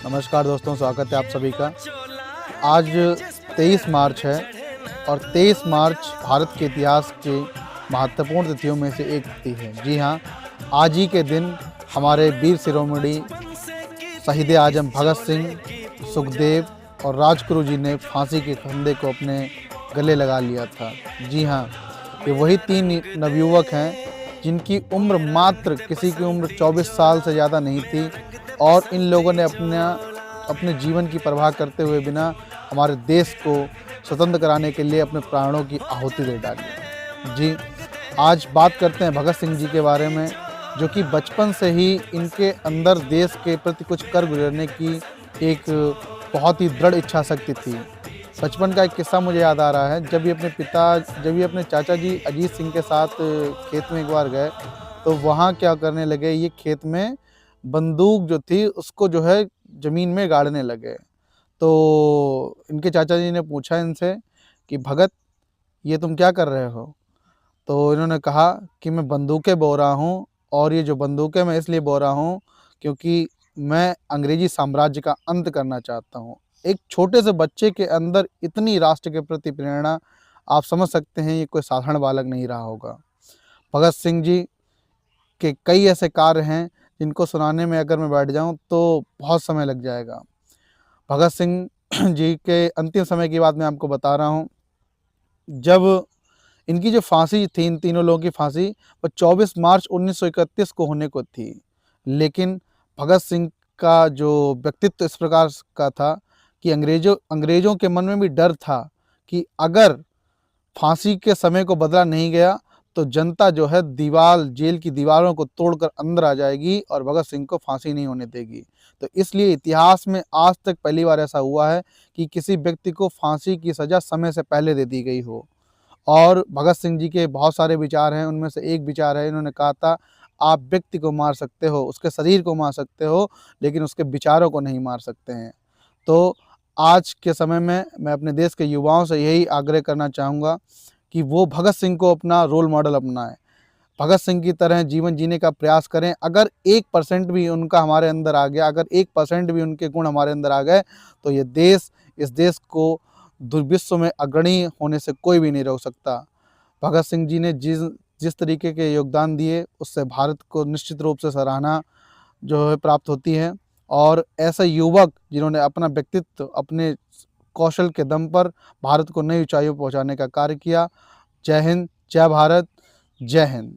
नमस्कार दोस्तों, स्वागत है आप सभी का। आज 23 मार्च है और 23 मार्च भारत के इतिहास की महत्वपूर्ण तिथियों में से एक तिथि है। जी हाँ, आज ही के दिन हमारे वीर शिरोमणि शहीद आजम भगत सिंह, सुखदेव और राजगुरु जी ने फांसी के फंदे को अपने गले लगा लिया था। जी हाँ, ये वही 3 नवयुवक हैं जिनकी उम्र मात्र किसी की उम्र 24 साल से ज़्यादा नहीं थी और इन लोगों ने अपने जीवन की परवाह करते हुए बिना हमारे देश को स्वतंत्र कराने के लिए अपने प्राणों की आहुति दे डाली। जी, आज बात करते हैं भगत सिंह जी के बारे में, जो कि बचपन से ही इनके अंदर देश के प्रति कुछ कर गुजरने की एक बहुत ही दृढ़ इच्छा शक्ति थी। बचपन का एक किस्सा मुझे याद आ रहा है। जब ये अपने चाचा जी अजीत सिंह के साथ खेत में एक बार गए, तो वहाँ क्या करने लगे, ये खेत में बंदूक जो थी उसको जो है ज़मीन में गाड़ने लगे। तो इनके चाचा जी ने पूछा इनसे कि भगत, ये तुम क्या कर रहे हो? तो इन्होंने कहा कि मैं बंदूकें बो रहा हूँ और ये जो बंदूकें मैं इसलिए बो रहा हूँ क्योंकि मैं अंग्रेज़ी साम्राज्य का अंत करना चाहता हूँ। एक छोटे से बच्चे के अंदर इतनी राष्ट्र के प्रति प्रेरणा, आप समझ सकते हैं ये कोई साधारण बालक नहीं रहा होगा। भगत सिंह जी के कई ऐसे कार्य हैं जिनको सुनाने में अगर मैं बैठ जाऊँ तो बहुत समय लग जाएगा। भगत सिंह जी के अंतिम समय की बात मैं आपको बता रहा हूँ। जब इनकी जो फांसी थी, इन तीनों लोगों की फांसी वो 24 मार्च 1931 को होने को थी। लेकिन भगत सिंह का जो व्यक्तित्व इस प्रकार का था कि अंग्रेज़ों के मन में भी डर था कि अगर फांसी के समय को बदला नहीं गया तो जनता जो है जेल की दीवारों को तोड़कर अंदर आ जाएगी और भगत सिंह को फांसी नहीं होने देगी। तो इसलिए इतिहास में आज तक पहली बार ऐसा हुआ है कि किसी व्यक्ति को फांसी की सज़ा समय से पहले दे दी गई हो। और भगत सिंह जी के बहुत सारे विचार हैं, उनमें से एक विचार है, इन्होंने कहा था, आप व्यक्ति को मार सकते हो, उसके शरीर को मार सकते हो, लेकिन उसके विचारों को नहीं मार सकते हैं। तो आज के समय में मैं अपने देश के युवाओं से यही आग्रह करना चाहूँगा कि वो भगत सिंह को अपना रोल मॉडल अपनाएँ। भगत सिंह की तरह जीवन जीने का प्रयास करें। अगर 1% भी उनका हमारे अंदर आ गया, अगर 1% भी उनके गुण हमारे अंदर आ गए, तो इस देश को विश्व में अग्रणी होने से कोई भी नहीं रोक सकता। भगत सिंह जी ने जिस तरीके के योगदान दिए, उससे भारत को निश्चित रूप से सराहना जो है प्राप्त होती है। और ऐसे युवक जिन्होंने अपना व्यक्तित्व अपने कौशल के दम पर भारत को नई ऊंचाइयों पहुंचाने का कार्य किया। जय हिंद, जय भारत, जय हिंद।